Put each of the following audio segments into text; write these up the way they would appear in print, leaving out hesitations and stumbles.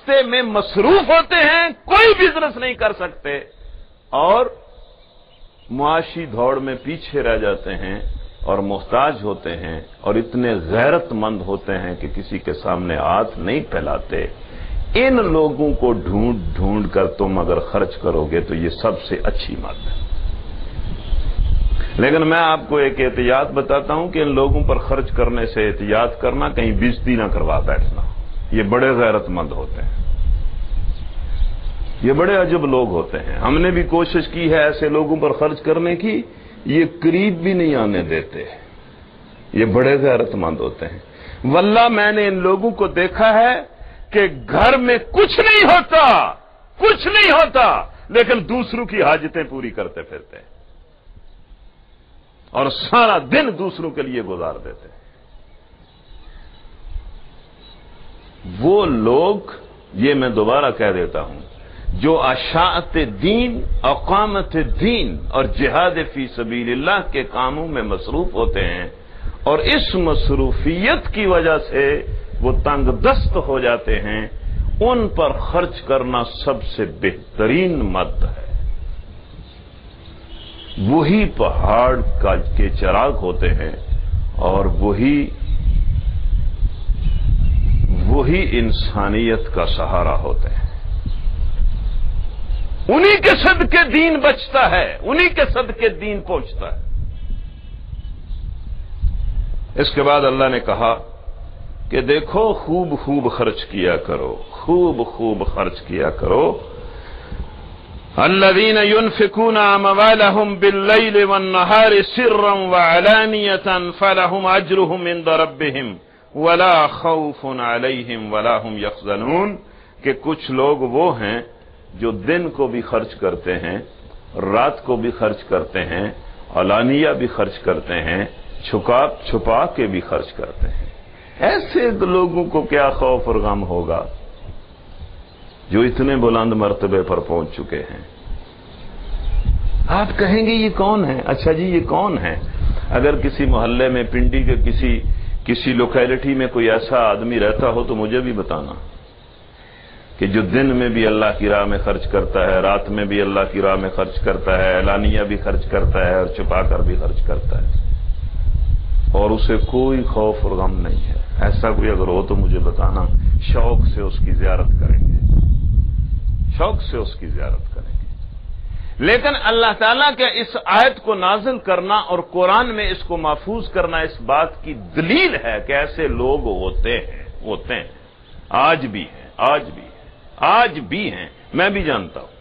راستے میں مصروف ہوتے ہیں, کوئی بزنس نہیں کر سکتے, اور معاشی دوڑ میں پیچھے رہ جاتے ہیں اور محتاج ہوتے ہیں, اور اتنے غیرت مند ہوتے ہیں کہ کسی کے سامنے ہاتھ نہیں پھیلاتے. ان لوگوں کو ڈھونڈ ڈھونڈ کر تم اگر خرچ کرو گے تو یہ سب سے اچھی بات ہے. لیکن میں آپ کو ایک احتیاط بتاتا ہوں کہ ان لوگوں پر خرچ کرنے سے احتیاط کرنا, کہیں بےزتی نہ کروا بیٹھنا. یہ بڑے غیرت مند ہوتے ہیں, یہ بڑے عجب لوگ ہوتے ہیں. ہم نے بھی کوشش کی ہے ایسے لوگوں پر خرچ کرنے کی, یہ قریب بھی نہیں آنے دیتے. یہ بڑے غیرت مند ہوتے ہیں. واللہ میں نے ان لوگوں کو دیکھا ہے کہ گھر میں کچھ نہیں ہوتا, لیکن دوسروں کی حاجتیں پوری کرتے پھرتے ہیں, اور سارا دن دوسروں کے لیے گزار دیتے ہیں. وہ لوگ, یہ میں دوبارہ کہہ دیتا ہوں, جو اشاعت دین, اقامت دین اور جہاد فی سبیل اللہ کے کاموں میں مصروف ہوتے ہیں, اور اس مصروفیت کی وجہ سے وہ تنگ دست ہو جاتے ہیں, ان پر خرچ کرنا سب سے بہترین مد ہے. وہی پہاڑ کے چراغ ہوتے ہیں, اور وہی انسانیت کا سہارا ہوتے ہیں. انہی کے صدقے دین بچتا ہے, انہی کے صدقے دین پہنچتا ہے. اس کے بعد اللہ نے کہا کہ دیکھو خوب خرچ کیا کرو, خوب خرچ کیا کرو. الذين ينفقون اموالهم بالليل والنهار سرا وعلانية فلهم اجرهم عند ربهم ولا خوف عليهم ولا هم يحزنون. کہ کچھ لوگ وہ ہیں جو دن کو بھی خرچ کرتے ہیں, رات کو بھی خرچ کرتے ہیں, علانیہ بھی خرچ کرتے ہیں, چھپا کے بھی خرچ کرتے ہیں. ایسے لوگوں کو کیا خوف اور غم ہوگا جو اتنے بلند مرتبے پر پہنچ چکے ہیں. آپ کہیں گے یہ کون ہے؟ اچھا جی یہ کون ہے؟ اگر کسی محلے میں, پنڈی کے کسی لوکیلٹی میں کوئی ایسا آدمی رہتا ہو تو مجھے بھی بتانا, کہ جو دن میں بھی اللہ کی راہ میں خرچ کرتا ہے, رات میں بھی اللہ کی راہ میں خرچ کرتا ہے, اعلانیہ بھی خرچ کرتا ہے, اور چھپا کر بھی خرچ کرتا ہے, اور اسے کوئی خوف اور غم نہیں ہے. ایسا کوئی اگر ہو تو مجھے بتانا, شوق سے اس کی زیارت کریں گے, شوق سے اس کی زیارت کریں گے. لیکن اللہ تعالیٰ کے اس آیت کو نازل کرنا اور قرآن میں اس کو محفوظ کرنا اس بات کی دلیل ہے کہ ایسے لوگ ہوتے ہیں, آج بھی ہیں. میں بھی جانتا ہوں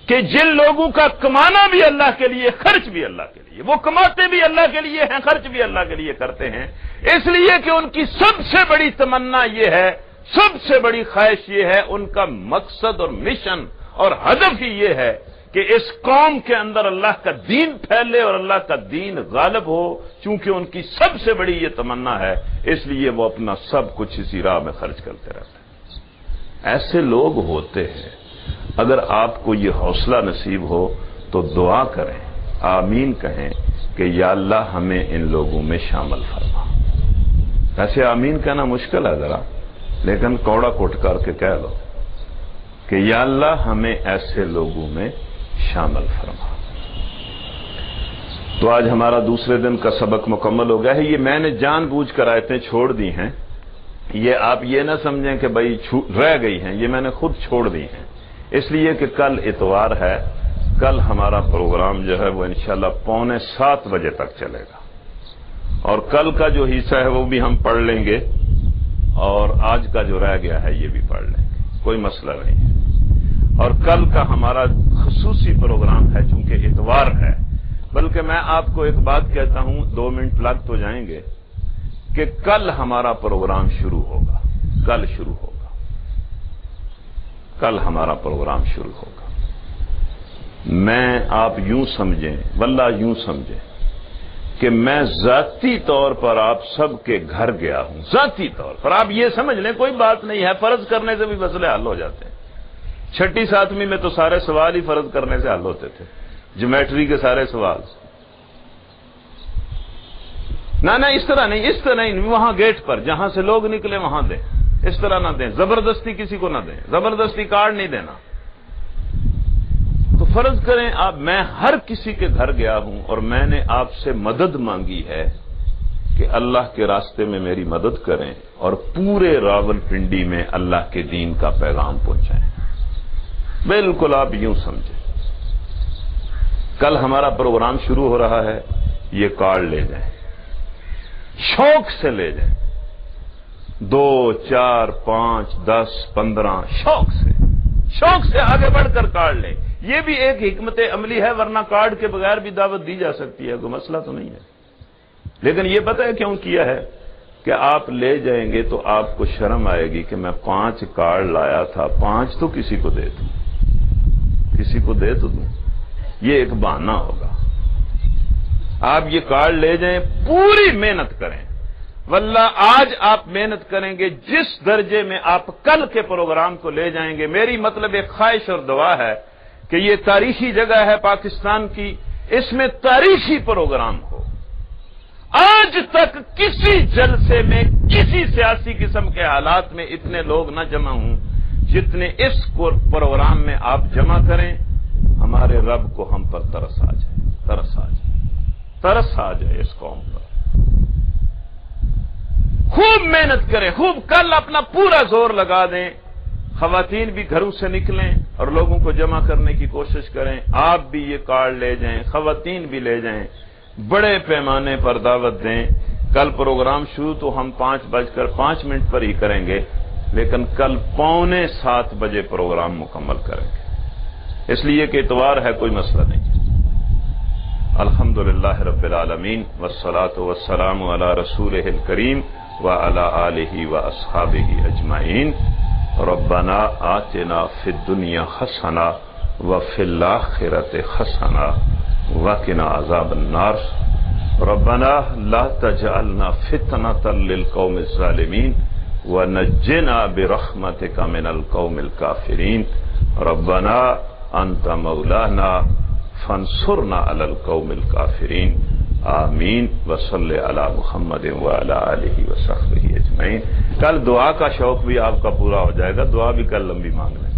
کہ جن لوگوں کا کمانا بھی اللہ کے لیے, خرچ بھی اللہ کے لیے, وہ کماتے بھی اللہ کے لیے ہیں, خرچ بھی اللہ کے لیے کرتے ہیں, اس لیے کہ ان کی سب سے بڑی تمنا یہ ہے, سب سے بڑی خواہش یہ ہے, ان کا مقصد اور مشن اور ہدف ہی یہ ہے کہ اس قوم کے اندر اللہ کا دین پھیلے اور اللہ کا دین غالب ہو. چونکہ ان کی سب سے بڑی یہ تمنا ہے, اس لیے وہ اپنا سب کچھ اسی راہ میں خرچ کرتے رہتے ہیں. ایسے لوگ ہوتے ہیں. اگر آپ کو یہ حوصلہ نصیب ہو تو دعا کریں, آمین کہیں کہ یا اللہ ہمیں ان لوگوں میں شامل فرما. ایسے آمین کہنا مشکل ہے ذرا, لیکن کوڑا کوٹ کر کے کہہ لو کہ یا اللہ ہمیں ایسے لوگوں میں شامل فرما. تو آج ہمارا دوسرے دن کا سبق مکمل ہو گیا ہے. یہ میں نے جان بوجھ کر آیتیں چھوڑ دی ہیں, یہ آپ یہ نہ سمجھیں کہ بھائی رہ گئی ہیں, یہ میں نے خود چھوڑ دی ہیں, اس لیے کہ کل اتوار ہے. کل ہمارا پروگرام جو ہے وہ انشاءاللہ 6:45 بجے تک چلے گا, اور کل کا جو حصہ ہے وہ بھی ہم پڑھ لیں گے, اور آج کا جو رہ گیا ہے یہ بھی پڑھ لیں گے, کوئی مسئلہ نہیں ہے. اور کل کا ہمارا خصوصی پروگرام ہے چونکہ اتوار ہے. بلکہ میں آپ کو ایک بات کہتا ہوں, 2 منٹ لگ تو جائیں گے, کہ کل ہمارا پروگرام شروع ہوگا, کل ہمارا پروگرام شروع ہوگا. میں آپ یوں سمجھیں, واللہ یوں سمجھیں کہ میں ذاتی طور پر آپ سب کے گھر گیا ہوں, ذاتی طور پر. آپ یہ سمجھ لیں کوئی بات نہیں ہے, فرض کرنے سے بھی مسئلے حل ہو جاتے ہیں. 6ٹھی 7ویں میں تو سارے سوال ہی فرض کرنے سے حل ہوتے تھے, جیومیٹری کے سارے سوال. نہ اس طرح نہیں, وہاں گیٹ پر جہاں سے لوگ نکلے وہاں دیں. اس طرح نہ دیں، زبردستی کسی کو نہ دیں، زبردستی کارڈ نہیں دینا۔ تو فرض کریں آپ، میں ہر کسی کے گھر گیا ہوں اور میں نے آپ سے مدد مانگی ہے کہ اللہ کے راستے میں میری مدد کریں اور پورے راولپنڈی میں اللہ کے دین کا پیغام پہنچائیں۔ بالکل آپ یوں سمجھیں، کل ہمارا پروگرام شروع ہو رہا ہے، یہ کارڈ لے جائیں، شوق سے لے جائیں، 2 4 5 10 15 شوق سے آگے بڑھ کر کارڈ لیں۔ یہ بھی ایک حکمت عملی ہے، ورنہ کارڈ کے بغیر بھی دعوت دی جا سکتی ہے، کوئی مسئلہ تو نہیں ہے۔ لیکن یہ پتہ ہے کیوں کیا ہے کہ آپ لے جائیں گے تو آپ کو شرم آئے گی کہ میں 5 کارڈ لایا تھا، 5 تو کسی کو دے دوں، کسی کو دے تو دوں، یہ ایک بہانہ ہوگا۔ آپ یہ کارڈ لے جائیں، پوری محنت کریں، واللہ آج آپ محنت کریں گے جس درجے میں آپ کل کے پروگرام کو لے جائیں گے۔ میری مطلب ایک خواہش اور دعا ہے کہ یہ تاریخی جگہ ہے پاکستان کی، اس میں تاریخی پروگرام ہو۔ آج تک کسی جلسے میں کسی سیاسی قسم کے حالات میں اتنے لوگ نہ جمع ہوں جتنے اس پروگرام میں آپ جمع کریں۔ ہمارے رب کو ہم پر ترس آ جائے، ترس آ جائے اس قوم پر۔ خوب محنت کریں، خوب کل اپنا پورا زور لگا دیں، خواتین بھی گھروں سے نکلیں اور لوگوں کو جمع کرنے کی کوشش کریں۔ آپ بھی یہ کارڈ لے جائیں، خواتین بھی لے جائیں، بڑے پیمانے پر دعوت دیں۔ کل پروگرام شروع تو ہم 5:05 پر ہی کریں گے، لیکن کل 6:45 بجے پروگرام مکمل کریں گے، اس لیے کہ اتوار ہے، کوئی مسئلہ نہیں۔ الحمدللہ رب العالمین والصلاة والسلام علی رسولہ الکریم وعلی آلہ واصحابہ اجمعین۔ ربنا آتنا فی الدنیا حسنہ وفی الآخرۃ حسنہ وقنا عذاب النار۔ ربنا لا تجعلنا فتنة للقوم الظالمین ونجنا برحمتک من القوم الکافرین۔ ربنا انت مولانا فانصرنا علی القوم الکافرین۔ آمین وصلی علی محمد وعلی آلہ وصحبہ اجمعین۔ کل دعا کا شوق بھی آپ کا پورا ہو جائے گا، دعا بھی کل لمبی مانگ لیں۔